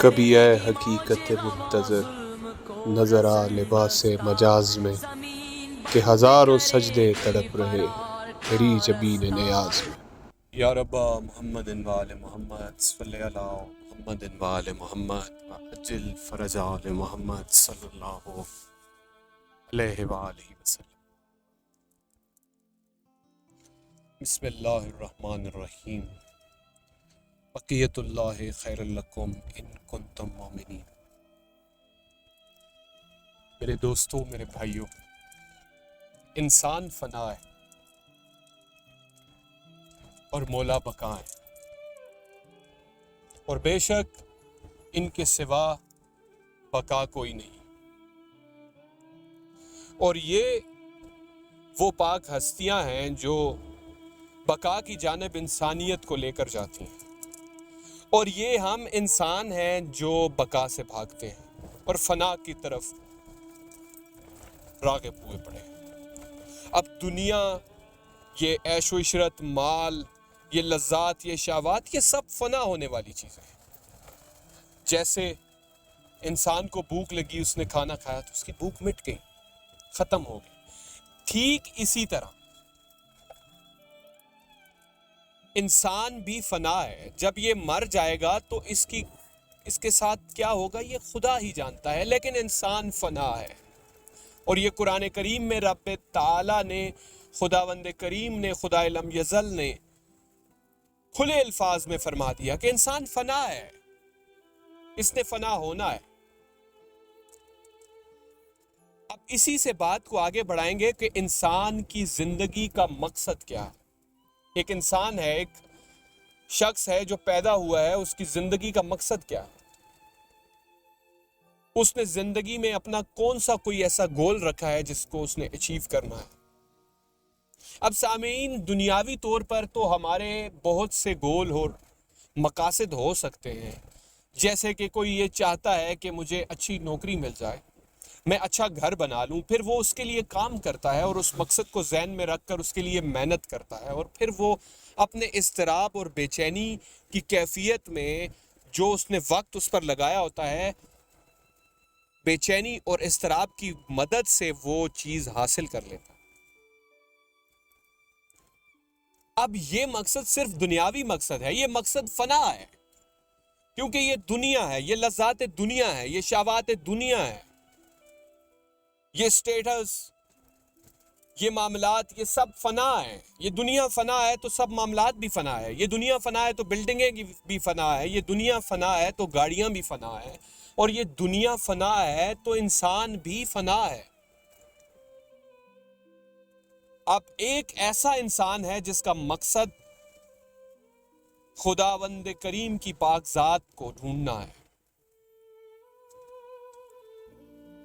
کبھی اے حقیقت منتظر نظر آ لباس مجاز میں، کہ ہزاروں سجدے تڑپ رہے تیری جبین نیاز میں۔ یا رب محمد وآل محمد صلی علی محمد وآل محمد وعجل فرج آل محمد صلی اللہ علیہ وآلہ وسلم۔ بسم اللہ الرحمن الرحیم۔ بقیت اللہ خیر لکم ان کنتم مومنین۔ میرے دوستوں، میرے بھائیوں، انسان فنا ہے اور مولا بقا ہے، اور بے شک ان کے سوا بقا کوئی نہیں، اور یہ وہ پاک ہستیاں ہیں جو بقا کی جانب انسانیت کو لے کر جاتی ہیں، اور یہ ہم انسان ہیں جو بقا سے بھاگتے ہیں اور فنا کی طرف راغب ہوئے پڑے ہیں۔ اب دنیا، یہ عیش و عشرت، مال، یہ لذات، یہ شہوات، یہ سب فنا ہونے والی چیزیں ہیں۔ جیسے انسان کو بھوک لگی، اس نے کھانا کھایا تو اس کی بھوک مٹ گئی، ختم ہو گئی۔ ٹھیک اسی طرح انسان بھی فنا ہے۔ جب یہ مر جائے گا تو اس کے ساتھ کیا ہوگا یہ خدا ہی جانتا ہے، لیکن انسان فنا ہے۔ اور یہ قرآن کریم میں رب تعالیٰ نے، خداوند کریم نے، خدا لم یزل نے کھلے الفاظ میں فرما دیا کہ انسان فنا ہے، اس نے فنا ہونا ہے۔ اب اسی سے بات کو آگے بڑھائیں گے کہ انسان کی زندگی کا مقصد کیا ہے۔ ایک انسان ہے، ایک شخص ہے جو پیدا ہوا ہے، اس کی زندگی کا مقصد کیا ہے؟ اس نے زندگی میں اپنا کون سا کوئی ایسا گول رکھا ہے جس کو اس نے اچیو کرنا ہے؟ اب سامعین، دنیاوی طور پر تو ہمارے بہت سے گول اور مقاصد ہو سکتے ہیں، جیسے کہ کوئی یہ چاہتا ہے کہ مجھے اچھی نوکری مل جائے، میں اچھا گھر بنا لوں، پھر وہ اس کے لیے کام کرتا ہے اور اس مقصد کو ذہن میں رکھ کر اس کے لیے محنت کرتا ہے، اور پھر وہ اپنے اضطراب اور بے چینی کی کیفیت میں جو اس نے وقت اس پر لگایا ہوتا ہے، بے چینی اور اضطراب کی مدد سے وہ چیز حاصل کر لیتا ہے۔ اب یہ مقصد صرف دنیاوی مقصد ہے، یہ مقصد فنا ہے، کیونکہ یہ دنیا ہے، یہ لذات دنیا ہے، یہ شہوات دنیا ہے، یہ سٹیٹس، یہ معاملات، یہ سب فنا ہے۔ یہ دنیا فنا ہے تو سب معاملات بھی فنا ہے، یہ دنیا فنا ہے تو بلڈنگیں بھی فنا ہے، یہ دنیا فنا ہے تو گاڑیاں بھی فنا ہے، اور یہ دنیا فنا ہے تو انسان بھی فنا ہے۔ اب ایک ایسا انسان ہے جس کا مقصد خداوند کریم کی پاک ذات کو ڈھونڈنا ہے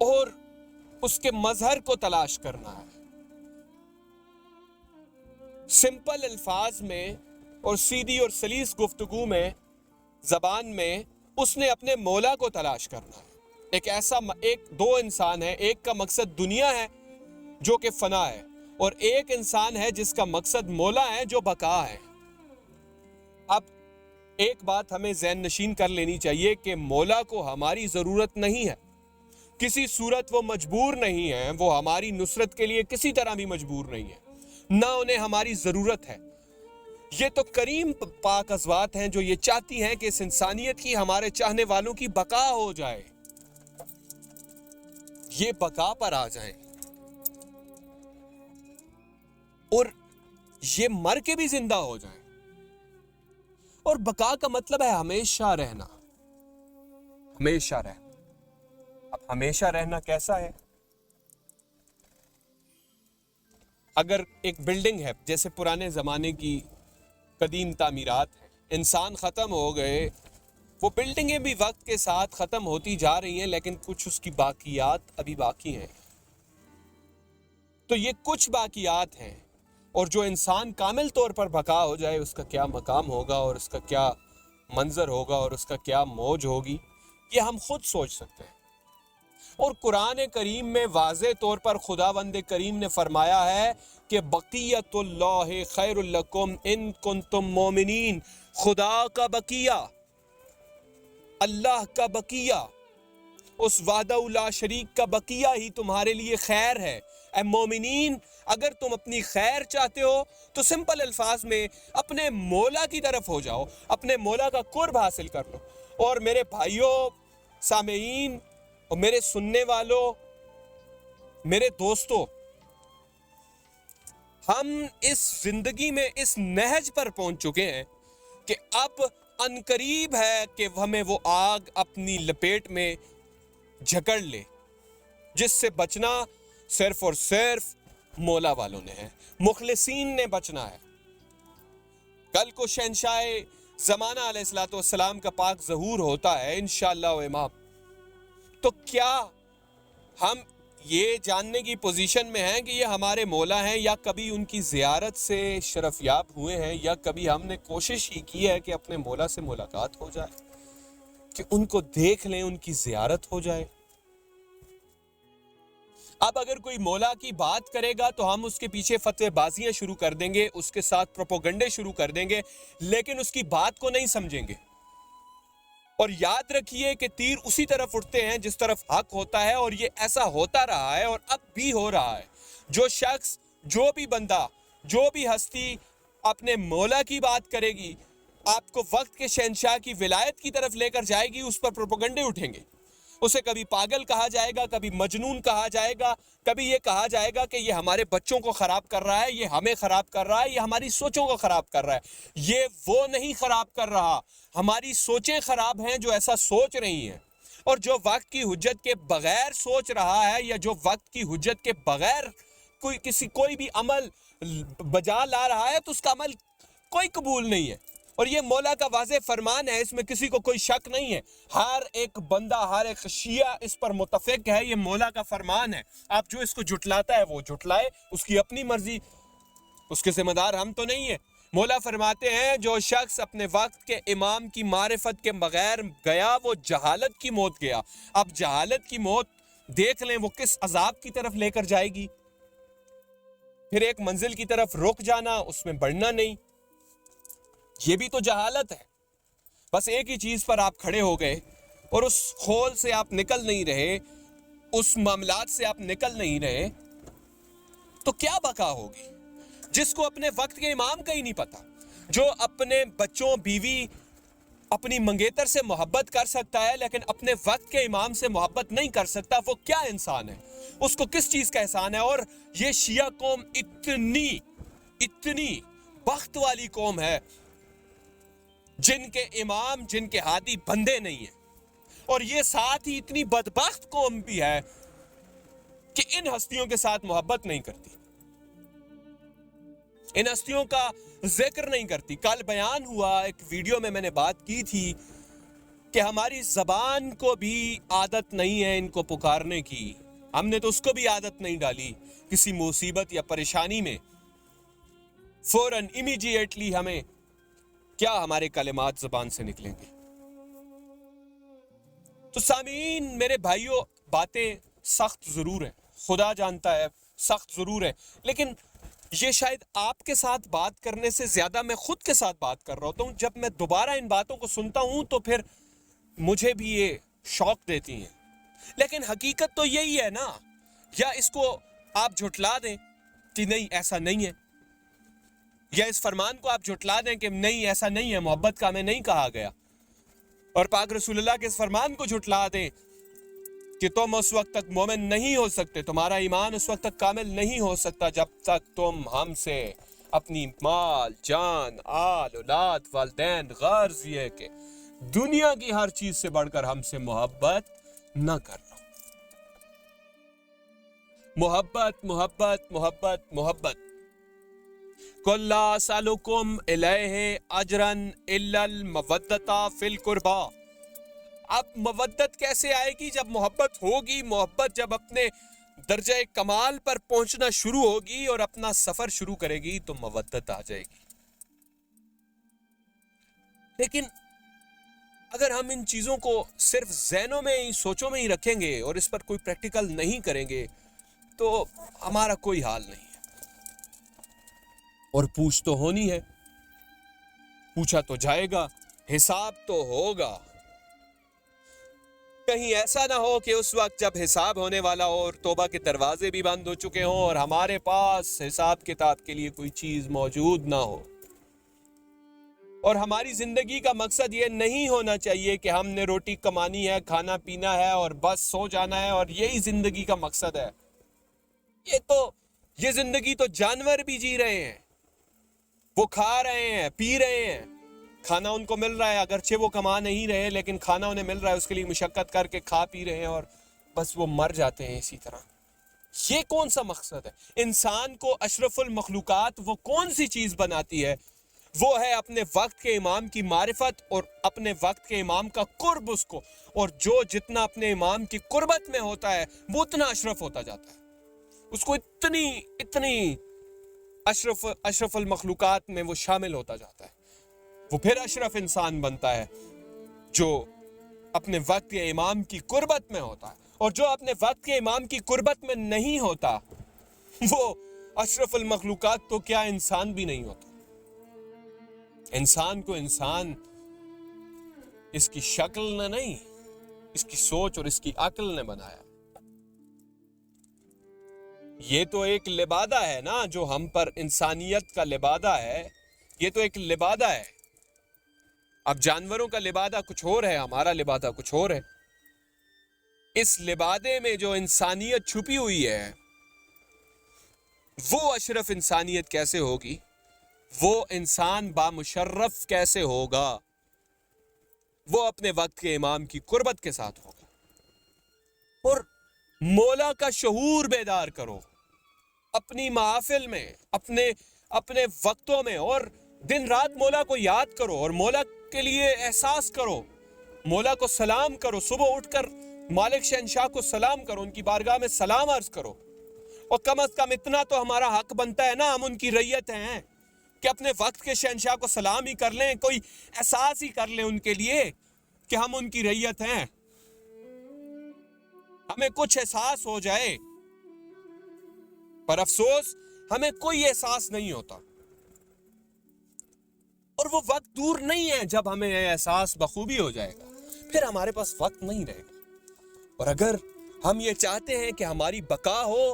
اور اس کے مظہر کو تلاش کرنا ہے۔ سمپل الفاظ میں اور سیدھی اور سلیس گفتگو میں، زبان میں، اس نے اپنے مولا کو تلاش کرنا ہے۔ ایک دو انسان ہے، ایک کا مقصد دنیا ہے جو کہ فنا ہے، اور ایک انسان ہے جس کا مقصد مولا ہے جو بقا ہے۔ اب ایک بات ہمیں ذہن نشین کر لینی چاہیے کہ مولا کو ہماری ضرورت نہیں ہے، کسی صورت وہ مجبور نہیں ہے، وہ ہماری نصرت کے لیے کسی طرح بھی مجبور نہیں ہے، نہ انہیں ہماری ضرورت ہے۔ یہ تو کریم پاک ذات ہیں جو یہ چاہتی ہیں کہ اس انسانیت کی، ہمارے چاہنے والوں کی بقا ہو جائے، یہ بقا پر آ جائیں، اور یہ مر کے بھی زندہ ہو جائیں۔ اور بقا کا مطلب ہے ہمیشہ رہنا، ہمیشہ رہنا۔ اب ہمیشہ رہنا کیسا ہے؟ اگر ایک بلڈنگ ہے، جیسے پرانے زمانے کی قدیم تعمیرات ہیں، انسان ختم ہو گئے، وہ بلڈنگیں بھی وقت کے ساتھ ختم ہوتی جا رہی ہیں، لیکن کچھ اس کی باقیات ابھی باقی ہیں۔ تو یہ کچھ باقیات ہیں، اور جو انسان کامل طور پر بقا ہو جائے، اس کا کیا مقام ہوگا، اور اس کا کیا منظر ہوگا، اور اس کا کیا موج ہوگی، یہ ہم خود سوچ سکتے ہیں۔ اور قرآن کریم میں واضح طور پر خداوند کریم نے فرمایا ہے کہ بقیت اللہ خیر لکم ان کنتم مومنین، خدا کا بقیہ، اللہ کا بقیہ، اس وحدہ لا شریک کا بقیہ ہی تمہارے لیے خیر ہے۔ اے مومنین، اگر تم اپنی خیر چاہتے ہو تو سمپل الفاظ میں اپنے مولا کی طرف ہو جاؤ، اپنے مولا کا قرب حاصل کر لو۔ اور میرے بھائیوں، سامعین اور میرے سننے والوں، میرے دوستوں، ہم اس زندگی میں اس نہج پر پہنچ چکے ہیں کہ اب عنقریب ہے کہ ہمیں وہ آگ اپنی لپیٹ میں جھکڑ لے، جس سے بچنا صرف اور صرف مولا والوں نے ہے، مخلصین نے بچنا ہے۔ کل کو شہنشاہ زمانہ علیہ الصلوۃ والسلام کا پاک ظہور ہوتا ہے انشاءاللہ و امام، تو کیا ہم یہ جاننے کی پوزیشن میں ہیں کہ یہ ہمارے مولا ہیں، یا کبھی ان کی زیارت سے شرف یاب ہوئے ہیں، یا کبھی ہم نے کوشش ہی کی ہے کہ اپنے مولا سے ملاقات ہو جائے، کہ ان کو دیکھ لیں، ان کی زیارت ہو جائے؟ اب اگر کوئی مولا کی بات کرے گا تو ہم اس کے پیچھے فتوی بازیاں شروع کر دیں گے، اس کے ساتھ پروپوگنڈے شروع کر دیں گے، لیکن اس کی بات کو نہیں سمجھیں گے۔ اور یاد رکھیے کہ تیر اسی طرف اٹھتے ہیں جس طرف حق ہوتا ہے، اور یہ ایسا ہوتا رہا ہے اور اب بھی ہو رہا ہے۔ جو شخص، جو بھی بندہ، جو بھی ہستی اپنے مولا کی بات کرے گی، آپ کو وقت کے شہنشاہ کی ولایت کی طرف لے کر جائے گی، اس پر پروپیگنڈے اٹھیں گے۔ اسے کبھی پاگل کہا جائے گا، کبھی مجنون کہا جائے گا، کبھی یہ کہا جائے گا کہ یہ ہمارے بچوں کو خراب کر رہا ہے، یہ ہمیں خراب کر رہا ہے، یہ ہماری سوچوں کو خراب کر رہا ہے۔ یہ وہ نہیں خراب کر رہا، ہماری سوچیں خراب ہیں جو ایسا سوچ رہی ہیں۔ اور جو وقت کی حجت کے بغیر سوچ رہا ہے، یا جو وقت کی حجت کے بغیر کوئی بھی عمل بجا لا رہا ہے، تو اس کا عمل کوئی قبول نہیں ہے۔ اور یہ مولا کا واضح فرمان ہے، اس میں کسی کو کوئی شک نہیں ہے۔ ہر ایک بندہ، ہر ایک شیعہ اس پر متفق ہے، یہ مولا کا فرمان ہے۔ آپ جو اس کو جھٹلاتا ہے وہ جھٹلائے، اس کی اپنی مرضی، اس کے ذمہ دار ہم تو نہیں ہیں۔ مولا فرماتے ہیں جو شخص اپنے وقت کے امام کی معرفت کے بغیر گیا، وہ جہالت کی موت گیا۔ اب جہالت کی موت دیکھ لیں وہ کس عذاب کی طرف لے کر جائے گی۔ پھر ایک منزل کی طرف رک جانا، اس میں بڑھنا نہیں، یہ بھی تو جہالت ہے۔ بس ایک ہی چیز پر آپ کھڑے ہو گئے اور اس خول سے آپ نکل نہیں رہے، اس معاملات سے آپ نکل نہیں رہے، تو کیا بقا ہوگی؟ جس کو اپنے وقت کے امام کا ہی نہیں پتا، جو اپنے بچوں، بیوی، اپنی منگیتر سے محبت کر سکتا ہے لیکن اپنے وقت کے امام سے محبت نہیں کر سکتا، وہ کیا انسان ہے؟ اس کو کس چیز کا احسان ہے؟ اور یہ شیعہ قوم اتنی بخت والی قوم ہے جن کے امام، جن کے ہادی بندے نہیں ہیں، اور یہ ساتھ ہی اتنی بدبخت قوم بھی ہے کہ ان ہستیوں کے ساتھ محبت نہیں کرتی، ان ہستیوں کا ذکر نہیں کرتی۔ کل بیان ہوا، ایک ویڈیو میں نے بات کی تھی کہ ہماری زبان کو بھی عادت نہیں ہے ان کو پکارنے کی، ہم نے تو اس کو بھی عادت نہیں ڈالی۔ کسی مصیبت یا پریشانی میں فوراً امیڈیٹلی ہمیں کیا ہمارے کلمات زبان سے نکلیں گے؟ تو سامعین، میرے بھائیوں، باتیں سخت ضرور ہیں، خدا جانتا ہے سخت ضرور ہے، لیکن یہ شاید آپ کے ساتھ بات کرنے سے زیادہ میں خود کے ساتھ بات کر رہا ہوتا ہوں۔ جب میں دوبارہ ان باتوں کو سنتا ہوں تو پھر مجھے بھی یہ شوق دیتی ہیں، لیکن حقیقت تو یہی ہے نا۔ یا اس کو آپ جھٹلا دیں کہ نہیں ایسا نہیں ہے، یا اس فرمان کو آپ جھٹلا دیں کہ نہیں ایسا نہیں ہے، محبت کا ہمیں نہیں کہا گیا، اور پاک رسول اللہ کے اس فرمان کو جھٹلا دیں کہ تم اس وقت تک مومن نہیں ہو سکتے، تمہارا ایمان اس وقت تک کامل نہیں ہو سکتا جب تک تم ہم سے اپنی مال، جان، آل، اولاد، والدین، غرض یہ کہ دنیا کی ہر چیز سے بڑھ کر ہم سے محبت نہ کر لو۔ محبت، محبت، محبت، محبت۔ قُلْ لَا أَسْأَلُكُمْ عَلَيْهِ أَجْرًا إِلَّا الْمَوَدَّةَ فِي الْقُرْبَىٰ۔ اب مودت کیسے آئے گی؟ جب محبت ہوگی، محبت جب اپنے درجہ کمال پر پہنچنا شروع ہوگی اور اپنا سفر شروع کرے گی تو مودت آ جائے گی۔ لیکن اگر ہم ان چیزوں کو صرف ذہنوں میں ہی، سوچوں میں ہی رکھیں گے اور اس پر کوئی پریکٹیکل نہیں کریں گے تو ہمارا کوئی حال نہیں ہے۔ اور پوچھ تو ہونی ہے، پوچھا تو جائے گا، حساب تو ہوگا۔ کہیں ایسا نہ ہو کہ اس وقت جب حساب ہونے والا ہو اور توبہ کے دروازے بھی بند ہو چکے ہوں اور ہمارے پاس حساب کتاب کے لیے کوئی چیز موجود نہ ہو. اور ہماری زندگی کا مقصد یہ نہیں ہونا چاہیے کہ ہم نے روٹی کمانی ہے, کھانا پینا ہے اور بس سو جانا ہے اور یہی زندگی کا مقصد ہے. یہ زندگی تو جانور بھی جی رہے ہیں, وہ کھا رہے ہیں, پی رہے ہیں, کھانا ان کو مل رہا ہے, اگرچہ وہ کما نہیں رہے لیکن کھانا انہیں مل رہا ہے, اس کے لیے مشقت کر کے کھا پی رہے ہیں اور بس وہ مر جاتے ہیں اسی طرح. یہ کون سا مقصد ہے؟ انسان کو اشرف المخلوقات وہ کون سی چیز بناتی ہے؟ وہ ہے اپنے وقت کے امام کی معرفت اور اپنے وقت کے امام کا قرب اس کو, اور جو جتنا اپنے امام کی قربت میں ہوتا ہے وہ اتنا اشرف ہوتا جاتا ہے, اس کو اتنی اشرف المخلوقات میں وہ شامل ہوتا جاتا ہے, وہ پھر اشرف انسان بنتا ہے جو اپنے وقت کے امام کی قربت میں ہوتا ہے. اور جو اپنے وقت کے امام کی قربت میں نہیں ہوتا وہ اشرف المخلوقات تو کیا انسان بھی نہیں ہوتا. انسان کو انسان اس کی شکل نے نہیں, اس کی سوچ اور اس کی عقل نے بنایا. یہ تو ایک لبادہ ہے نا جو ہم پر انسانیت کا لبادہ ہے, یہ تو ایک لبادہ ہے. اب جانوروں کا لبادہ کچھ اور ہے, ہمارا لبادہ کچھ اور ہے. اس لبادے میں جو انسانیت چھپی ہوئی ہے وہ اشرف انسانیت کیسے ہوگی, وہ انسان بامشرف کیسے ہوگا؟ وہ اپنے وقت کے امام کی قربت کے ساتھ ہوگا. اور مولا کا شعور بیدار کرو اپنی محافل میں, اپنے وقتوں میں, اور دن رات مولا کو یاد کرو اور مولا کے لیے احساس کرو, مولا کو سلام کرو, صبح اٹھ کر مالک شہنشاہ کو سلام کرو, ان کی بارگاہ میں سلام عرض کرو. اور کم از کم اتنا تو ہمارا حق بنتا ہے نا, ہم ان کی رعیت ہیں, کہ اپنے وقت کے شہنشاہ کو سلام ہی کر لیں, کوئی احساس ہی کر لیں ان کے لیے کہ ہم ان کی رعیت ہیں, ہمیں کچھ احساس ہو جائے. پر افسوس ہمیں کوئی احساس نہیں ہوتا, اور وہ وقت دور نہیں ہے جب ہمیں احساس بخوبی ہو جائے گا, پھر ہمارے پاس وقت نہیں رہے گا. اور اگر ہم یہ چاہتے ہیں کہ ہماری بقا ہو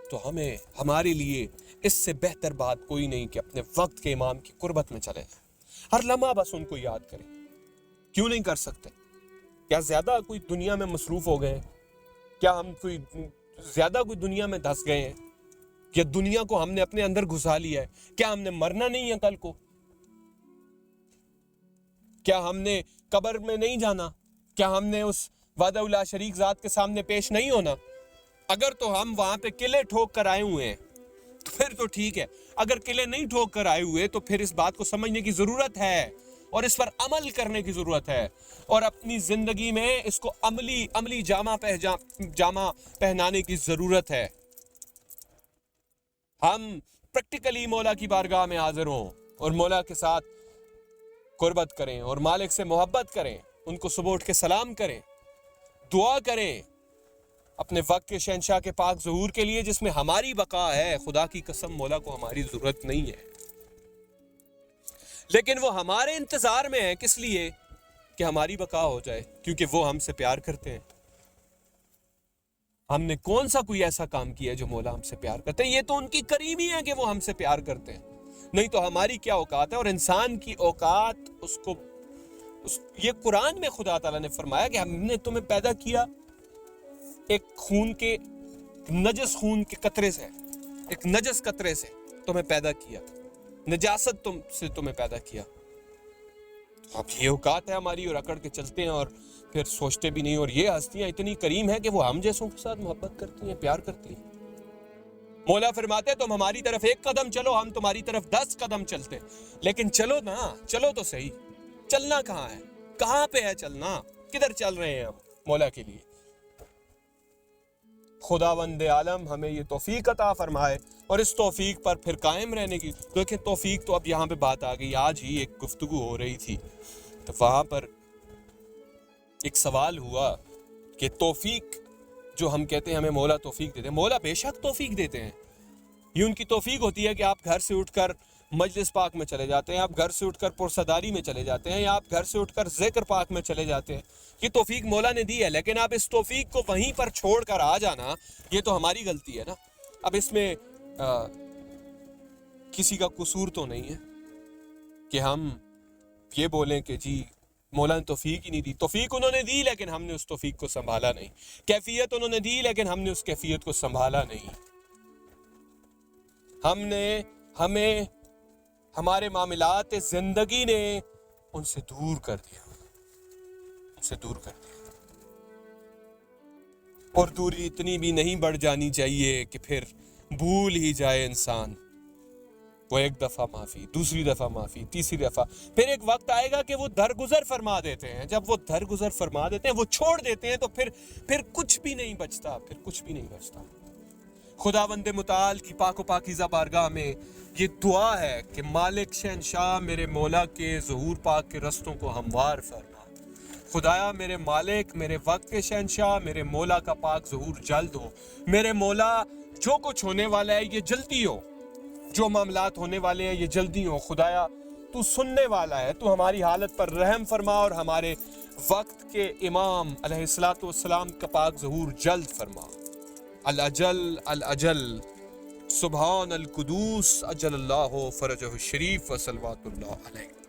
تو ہمیں ہمارے لیے اس سے بہتر بات کوئی نہیں کہ اپنے وقت کے امام کی قربت میں چلے جائیں, ہر لمحہ بس ان کو یاد کریں. کیوں نہیں کر سکتے؟ کیا زیادہ کوئی دنیا میں مصروف ہو گئے ہیں؟ کیا ہم زیادہ کوئی دنیا میں دھس گئے ہیں؟ یا دنیا کو ہم نے اپنے اندر گھسا لیا ہے؟ کیا ہم نے مرنا نہیں ہے کل کو؟ کیا ہم نے قبر میں نہیں جانا؟ کیا ہم نے اس وحدہ لا شریک ذات کے سامنے پیش نہیں ہونا؟ اگر تو ہم وہاں پہ قلعے ٹھوک کر آئے ہوئے ہیں تو پھر تو ٹھیک ہے, اگر قلعے نہیں ٹھوک کر آئے ہوئے تو پھر اس بات کو سمجھنے کی ضرورت ہے اور اس پر عمل کرنے کی ضرورت ہے, اور اپنی زندگی میں اس کو عملی جامہ پہنانے کی ضرورت ہے. ہم پریکٹیکلی مولا کی بارگاہ میں حاضر ہوں اور مولا کے ساتھ قربت کریں اور مالک سے محبت کریں, ان کو صبح اٹھ کے سلام کریں, دعا کریں اپنے وقت کے شہنشاہ کے پاک ظہور کے لیے جس میں ہماری بقا ہے. خدا کی قسم مولا کو ہماری ضرورت نہیں ہے, لیکن وہ ہمارے انتظار میں ہے. کس لیے؟ کہ ہماری بقا ہو جائے, کیونکہ وہ ہم سے پیار کرتے ہیں. ہم نے کون سا کوئی ایسا کام کیا ہے جو مولا ہم سے پیار کرتے ہیں؟ یہ تو ان کی کریم ہی ہے کہ وہ ہم سے پیار کرتے ہیں, نہیں تو ہماری کیا اوقات ہے. اور انسان کی اوقات یہ قرآن میں خدا تعالیٰ نے فرمایا کہ ہم نے تمہیں پیدا کیا ایک نجس خون کے قطرے سے, ایک نجس قطرے سے تمہیں پیدا کیا, نجاست سے تمہیں پیدا کیا. اب یہ اوقات ہے ہماری, اور اکڑ کے چلتے ہیں اور پھر سوچتے بھی نہیں. اور یہ ہستیاں اتنی کریم ہیں کہ وہ ہم جیسوں کے ساتھ محبت کرتی ہیں, پیار کرتی ہیں. مولا فرماتے ہیں تم ہماری طرف 1 قدم چلو, ہم تمہاری طرف 10 قدم چلتے. لیکن چلو نا, چلو تو صحیح. چلنا کہاں ہے؟ کہاں پہ ہے چلنا؟ کدھر چل رہے ہیں ہم مولا کے لیے؟ خداوند عالم ہمیں یہ توفیق عطا فرمائے اور اس توفیق پر پھر قائم رہنے کی. دیکھیں توفیق تو اب یہاں پہ بات آ گئی. آج ہی ایک گفتگو ہو رہی تھی تو وہاں پر ایک سوال ہوا کہ توفیق جو ہم کہتے ہیں ہمیں مولا توفیق دیتے ہیں, مولا بے شک توفیق دیتے ہیں. یہ ان کی توفیق ہوتی ہے کہ آپ گھر سے اٹھ کر مجلس پاک میں چلے جاتے ہیں، آپ گھر سے اٹھ کر پرسداری میں چلے جاتے ہیں، یا آپ گھر سے اٹھ کر ذکر پاک میں چلے جاتے ہیں، یہ توفیق مولا نے دی ہے، لیکن آپ اس توفیق کو وہیں پر چھوڑ کر آ جانا، یہ تو ہماری غلطی ہے نا۔ اب اس میں کسی کا قصور تو نہیں ہے کہ ہم یہ بولیں کہ جی مولا نے توفیق ہی نہیں دی۔ توفیق انہوں نے دی لیکن ہم نے اس توفیق کو سنبھالا نہیں، کیفیت انہوں نے دی لیکن ہم نے اس کیفیت کو سنبھالا نہیں۔ ہمیں ہمارے معاملات زندگی نے ان سے دور کر دیا، اور دوری اتنی بھی نہیں بڑھ جانی چاہیے کہ پھر بھول ہی جائے انسان۔ وہ ایک دفعہ معافی، دوسری دفعہ معافی، تیسری دفعہ، پھر ایک وقت آئے گا کہ وہ درگزر فرما دیتے ہیں۔ جب وہ درگزر فرما دیتے ہیں، وہ چھوڑ دیتے ہیں، تو پھر کچھ بھی نہیں بچتا، خداوند متعال کی پاک و پاکیزہ بارگاہ میں یہ دعا ہے کہ مالک شہنشاہ میرے مولا کے ظہور پاک کے رستوں کو ہموار فرما۔ خدایا میرے مالک، میرے وقت کے شہنشاہ، میرے مولا کا پاک ظہور جلد ہو۔ میرے مولا جو کچھ ہونے والا ہے یہ جلدی ہو، جو معاملات ہونے والے ہیں یہ جلدی ہو۔ خدایا تو سننے والا ہے، تو ہماری حالت پر رحم فرما اور ہمارے وقت کے امام علیہ السلام کا پاک ظہور جلد فرما۔ الاجل سبحان القدوس اجل اللہ فرجہ الشریف و صلوات اللہ علیہ۔